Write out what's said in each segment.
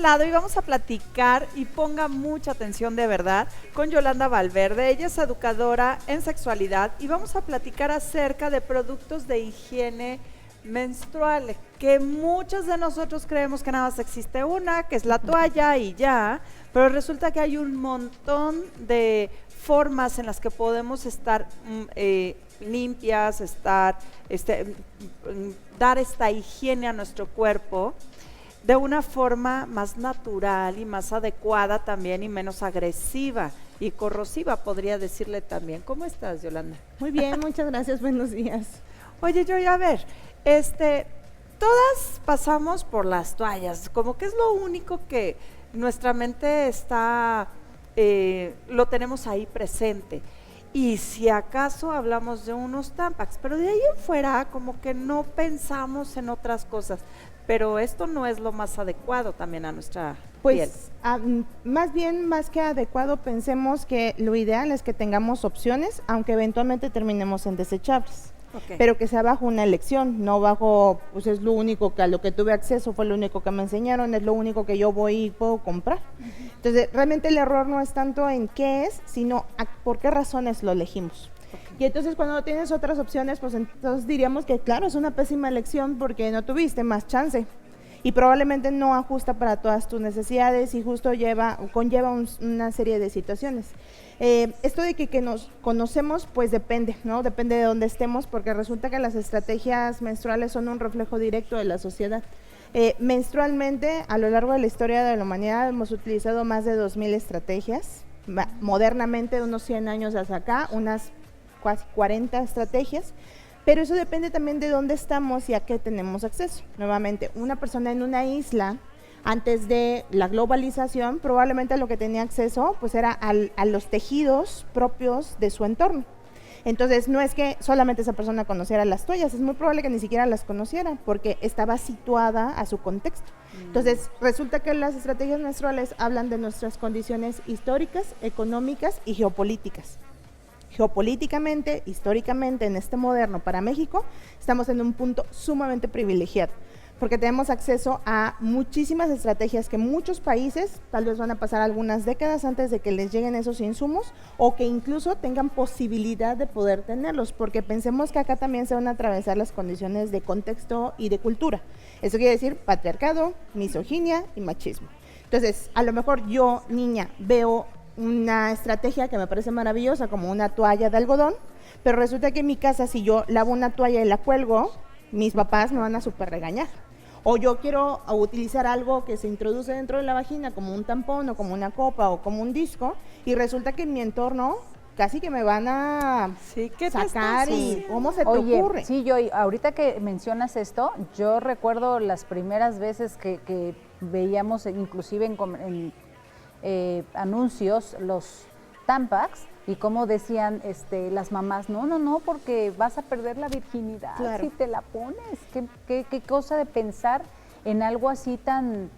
lado y vamos a platicar, y ponga mucha atención de verdad, con Yolanda Valverde. Ella es educadora en sexualidad y vamos a platicar acerca de productos de higiene menstrual, que muchos de nosotros creemos que nada más existe una, que es la toalla y ya, pero resulta que hay un montón de formas en las que podemos estar limpias, dar esta higiene a nuestro cuerpo de una forma más natural y más adecuada también, y menos agresiva y corrosiva, podría decirle también. ¿Cómo estás, Yolanda? Muy bien, muchas gracias, buenos días. Oye, yo a ver, todas pasamos por las toallas, como que es lo único que nuestra mente está, lo tenemos ahí presente. Y si acaso hablamos de unos Tampax, pero de ahí en fuera como que no pensamos en otras cosas. Pero esto no es lo más adecuado también a nuestra piel. Más bien, más que adecuado, pensemos que lo ideal es que tengamos opciones, aunque eventualmente terminemos en desechables. Okay. Pero que sea bajo una elección, no bajo, pues es lo único que a lo que tuve acceso, fue lo único que me enseñaron, es lo único que yo voy y puedo comprar. Entonces, realmente el error no es tanto en qué es, sino por qué razones lo elegimos. Okay. Y entonces cuando tienes otras opciones, pues entonces diríamos que claro, es una pésima elección porque no tuviste más chance y probablemente no ajusta para todas tus necesidades y justo conlleva una serie de situaciones. Esto de que nos conocemos, pues depende, ¿no? Depende de dónde estemos, porque resulta que las estrategias menstruales son un reflejo directo de la sociedad. Menstrualmente, a lo largo de la historia de la humanidad, hemos utilizado más de 2000 estrategias. Modernamente, de unos 100 años hacia acá, unas casi 40 estrategias, pero eso depende también de dónde estamos y a qué tenemos acceso. Nuevamente, una persona en una isla, antes de la globalización, probablemente lo que tenía acceso pues era a los tejidos propios de su entorno. Entonces, no es que solamente esa persona conociera las toallas, es muy probable que ni siquiera las conociera, porque estaba situada a su contexto. Entonces, resulta que las estrategias menstruales hablan de nuestras condiciones históricas, económicas y geopolíticas. Geopolíticamente, históricamente, en este moderno para México, estamos en un punto sumamente privilegiado, porque tenemos acceso a muchísimas estrategias que muchos países tal vez van a pasar algunas décadas antes de que les lleguen esos insumos, o que incluso tengan posibilidad de poder tenerlos, porque pensemos que acá también se van a atravesar las condiciones de contexto y de cultura. Eso quiere decir patriarcado, misoginia y machismo. Entonces, a lo mejor yo, niña, veo una estrategia que me parece maravillosa, como una toalla de algodón, pero resulta que en mi casa, si yo lavo una toalla y la cuelgo, mis papás me van a súper regañar. O yo quiero utilizar algo que se introduce dentro de la vagina, como un tampón, o como una copa, o como un disco, y resulta que en mi entorno casi que me van a sacar y ¿cómo se te ocurre? Sí, yo ahorita que mencionas esto, yo recuerdo las primeras veces que veíamos inclusive en anuncios los Tampax, y como decían las mamás, no, porque vas a perder la virginidad si te la pones. ¿Qué cosa de pensar en algo así tan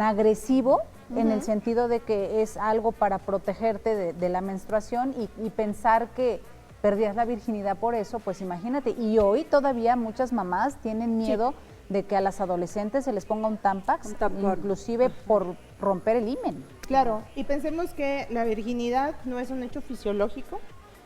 agresivo, en el sentido de que es algo para protegerte de la menstruación, y pensar que perdías la virginidad por eso, pues imagínate. Y hoy todavía muchas mamás tienen miedo de que a las adolescentes se les ponga un Tampax, inclusive por romper el himen. Claro, y pensemos que la virginidad no es un hecho fisiológico,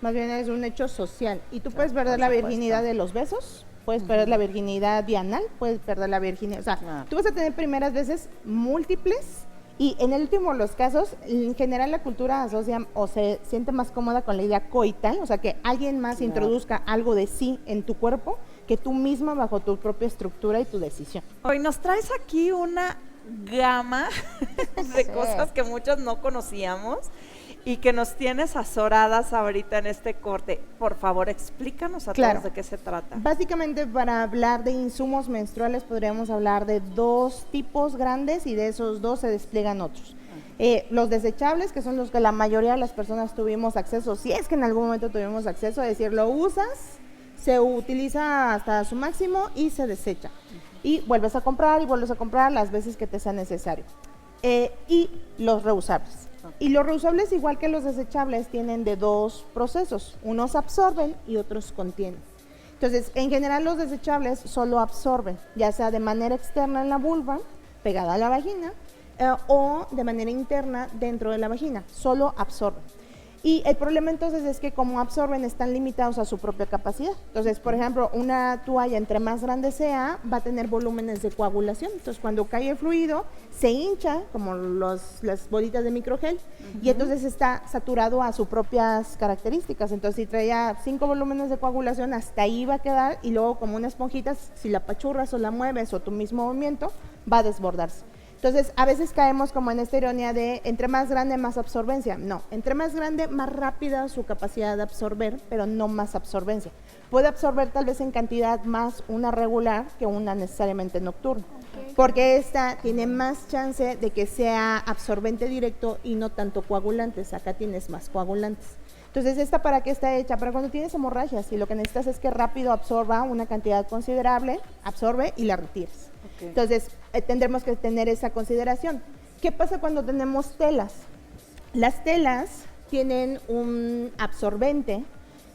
más bien es un hecho social. Y tú puedes perder la virginidad de los besos, puedes perder la virginidad bianal, puedes perder la virginidad, o sea, tú vas a tener primeras veces múltiples, y en el último de los casos, en general la cultura asocia o se siente más cómoda con la idea coital, o sea, que alguien más introduzca algo de sí en tu cuerpo, que tú misma bajo tu propia estructura y tu decisión. Hoy nos traes aquí una gama de cosas que muchos no conocíamos y que nos tienes azoradas ahorita en este corte. Por favor, explícanos a todos de qué se trata. Básicamente, para hablar de insumos menstruales podríamos hablar de dos tipos grandes, y de esos dos se despliegan otros. Los desechables, que son los que la mayoría de las personas tuvimos acceso, si es que en algún momento tuvimos acceso, es decir, lo usas, se utiliza hasta su máximo y se desecha. Y vuelves a comprar las veces que te sea necesario. Y los reusables. Y los reusables, igual que los desechables, tienen de dos procesos. Unos absorben y otros contienen. Entonces, en general los desechables solo absorben, ya sea de manera externa en la vulva, pegada a la vagina o de manera interna dentro de la vagina, solo absorbe. Y el problema entonces es que como absorben están limitados a su propia capacidad. Entonces, por ejemplo, una toalla entre más grande sea, va a tener volúmenes de coagulación. Entonces, cuando cae el fluido, se hincha como las bolitas de microgel y entonces está saturado a sus propias características. Entonces, si traía 5 volúmenes de coagulación, hasta ahí va a quedar y luego como una esponjita, si la apachurras o la mueves o tu mismo movimiento, va a desbordarse. Entonces, a veces caemos como en esta ironía de entre más grande, más absorbencia. No, entre más grande, más rápida su capacidad de absorber, pero no más absorbencia. Puede absorber tal vez en cantidad más una regular que una necesariamente nocturna, porque esta tiene más chance de que sea absorbente directo y no tanto coagulantes. Acá tienes más coagulantes. Entonces, ¿esta para qué está hecha? Para cuando tienes hemorragias y lo que necesitas es que rápido absorba una cantidad considerable, absorbe y la retires. Entonces, tendremos que tener esa consideración. ¿Qué pasa cuando tenemos telas? Las telas tienen un absorbente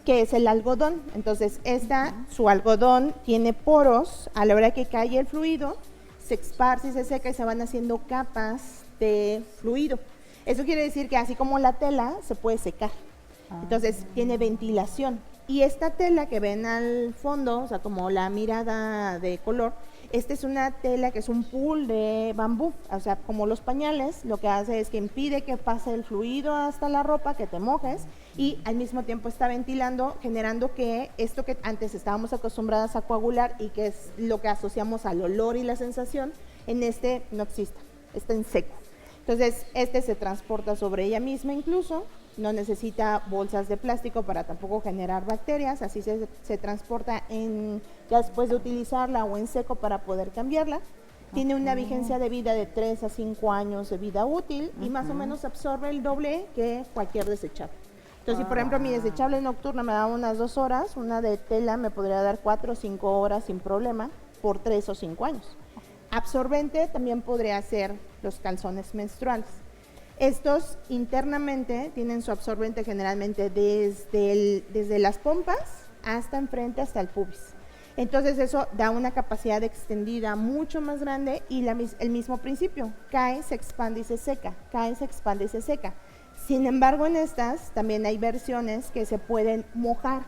que es el algodón. Entonces, su algodón tiene poros. A la hora que cae el fluido, se esparce y se seca y se van haciendo capas de fluido. Eso quiere decir que así como la tela, se puede secar. Entonces, tiene ventilación. Y esta tela que ven al fondo, o sea, como la mirada de color, esta es una tela que es un pool de bambú, o sea, como los pañales, lo que hace es que impide que pase el fluido hasta la ropa, que te mojes, y al mismo tiempo está ventilando, generando que esto que antes estábamos acostumbradas a coagular y que es lo que asociamos al olor y la sensación, en este no existe, está en seco. Entonces, se transporta sobre ella misma incluso, no necesita bolsas de plástico para tampoco generar bacterias, así se transporta ya después de utilizarla o en seco para poder cambiarla. Tiene una vigencia de vida de 3 a 5 años de vida útil y más o menos absorbe el doble que cualquier desechable. Entonces, si por ejemplo mi desechable nocturna me da unas 2 horas, una de tela me podría dar 4 o 5 horas sin problema por 3 o 5 años. Absorbente también podría ser los calzones menstruales. Estos internamente tienen su absorbente generalmente desde las pompas hasta enfrente, hasta el pubis. Entonces eso da una capacidad extendida mucho más grande y el mismo principio, cae, se expande y se seca, cae, se expande y se seca. Sin embargo, en estas también hay versiones que se pueden mojar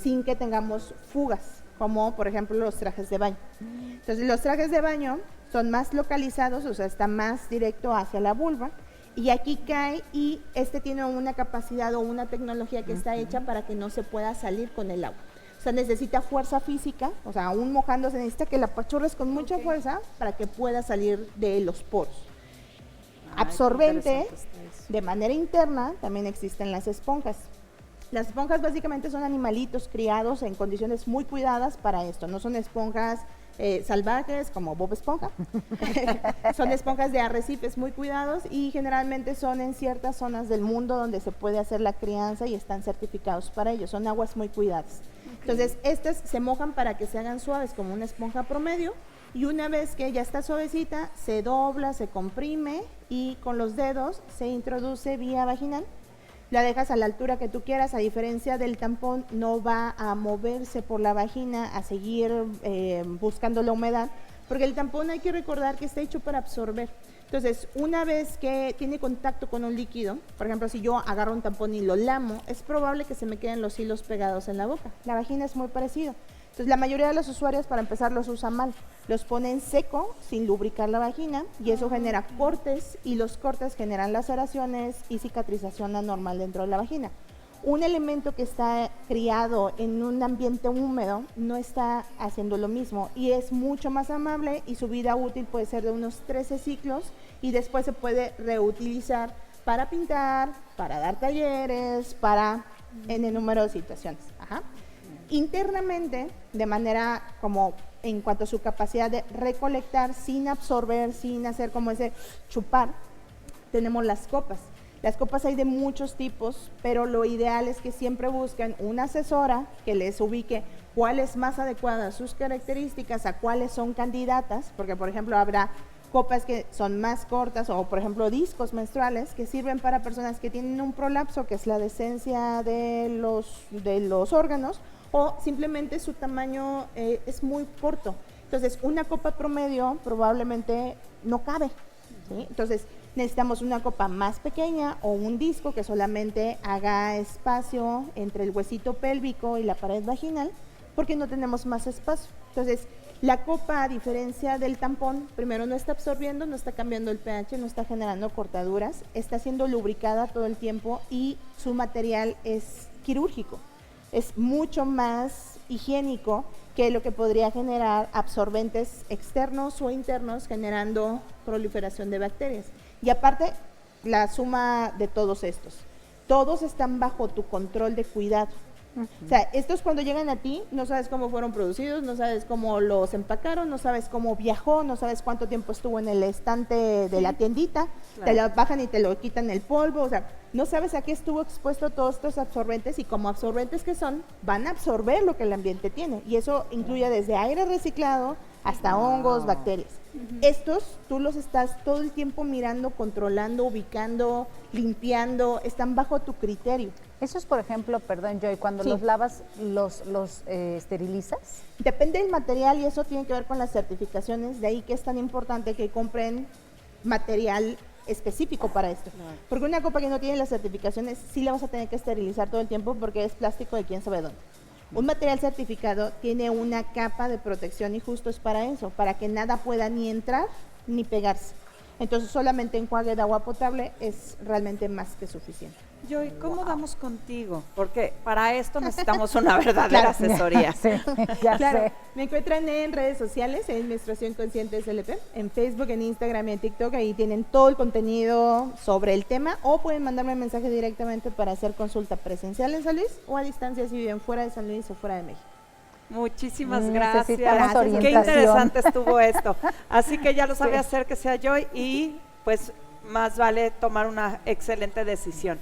sin que tengamos fugas, como por ejemplo los trajes de baño. Entonces los trajes de baño son más localizados, o sea, está más directo hacia la vulva, y aquí cae y tiene una capacidad o una tecnología que está hecha para que no se pueda salir con el agua. O sea, necesita fuerza física, o sea, aún mojándose necesita que la apachurres con mucha fuerza para que pueda salir de los poros. Absorbente, de manera interna, también existen las esponjas. Las esponjas básicamente son animalitos criados en condiciones muy cuidadas para esto, no son esponjas salvajes como Bob Esponja, son esponjas de arrecifes muy cuidados y generalmente son en ciertas zonas del mundo donde se puede hacer la crianza y están certificados para ello, son aguas muy cuidadas. Entonces estas se mojan para que se hagan suaves como una esponja promedio y una vez que ya está suavecita se dobla, se comprime y con los dedos se introduce vía vaginal. La dejas a la altura que tú quieras, a diferencia del tampón, no va a moverse por la vagina, a seguir buscando la humedad, porque el tampón hay que recordar que está hecho para absorber. Entonces, una vez que tiene contacto con un líquido, por ejemplo, si yo agarro un tampón y lo lamo, es probable que se me queden los hilos pegados en la boca. La vagina es muy parecida. Entonces, la mayoría de los usuarios, para empezar, los usan mal. Los ponen seco, sin lubricar la vagina, y eso genera cortes, y los cortes generan laceraciones y cicatrización anormal dentro de la vagina. Un elemento que está criado en un ambiente húmedo no está haciendo lo mismo, y es mucho más amable, y su vida útil puede ser de unos 13 ciclos, y después se puede reutilizar para pintar, para dar talleres, en el número de situaciones. Ajá. Internamente, de manera como en cuanto a su capacidad de recolectar sin absorber, sin hacer como ese chupar, tenemos las copas. Las copas hay de muchos tipos, pero lo ideal es que siempre busquen una asesora que les ubique cuál es más adecuada a sus características, a cuáles son candidatas, porque por ejemplo habrá copas que son más cortas o por ejemplo discos menstruales que sirven para personas que tienen un prolapso, que es la descencia de los órganos, o simplemente su tamaño es muy corto. Entonces, una copa promedio probablemente no cabe, ¿sí? Entonces, necesitamos una copa más pequeña o un disco que solamente haga espacio entre el huesito pélvico y la pared vaginal, porque no tenemos más espacio. Entonces, la copa, a diferencia del tampón, primero no está absorbiendo, no está cambiando el pH, no está generando cortaduras, está siendo lubricada todo el tiempo y su material es quirúrgico. Es mucho más higiénico que lo que podría generar absorbentes externos o internos, generando proliferación de bacterias. Y aparte, la suma de todos todos están bajo tu control de cuidado. O sea, estos cuando llegan a ti, no sabes cómo fueron producidos, no sabes cómo los empacaron, no sabes cómo viajó, no sabes cuánto tiempo estuvo en el estante de la tiendita, te lo bajan y te lo quitan el polvo, o sea, no sabes a qué estuvo expuesto todos estos absorbentes y como absorbentes que son, van a absorber lo que el ambiente tiene y eso incluye desde aire reciclado hasta hongos, bacterias. Estos tú los estás todo el tiempo mirando, controlando, ubicando, limpiando, están bajo tu criterio. Eso es, por ejemplo, perdón, Joy, cuando Sí. los lavas, ¿los esterilizas? Depende del material y eso tiene que ver con las certificaciones, de ahí que es tan importante que compren material específico para esto. Porque una copa que no tiene las certificaciones sí la vas a tener que esterilizar todo el tiempo porque es plástico de quién sabe dónde. Un material certificado tiene una capa de protección y justo es para eso, para que nada pueda ni entrar ni pegarse. Entonces solamente enjuague de agua potable es realmente más que suficiente. Joy, ¿cómo damos contigo? Porque para esto necesitamos una verdadera asesoría. Sí, ya Claro, sé. me encuentran en redes sociales, en Menstruación Consciente SLP, en Facebook, en Instagram y en TikTok, ahí tienen todo el contenido sobre el tema o pueden mandarme un mensaje directamente para hacer consulta presencial en San Luis o a distancia si viven fuera de San Luis o fuera de México. Muchísimas Necesitamos gracias. Qué orientación. interesante estuvo esto. Así que ya lo sabe hacer que sea Joy y pues más vale tomar una excelente decisión.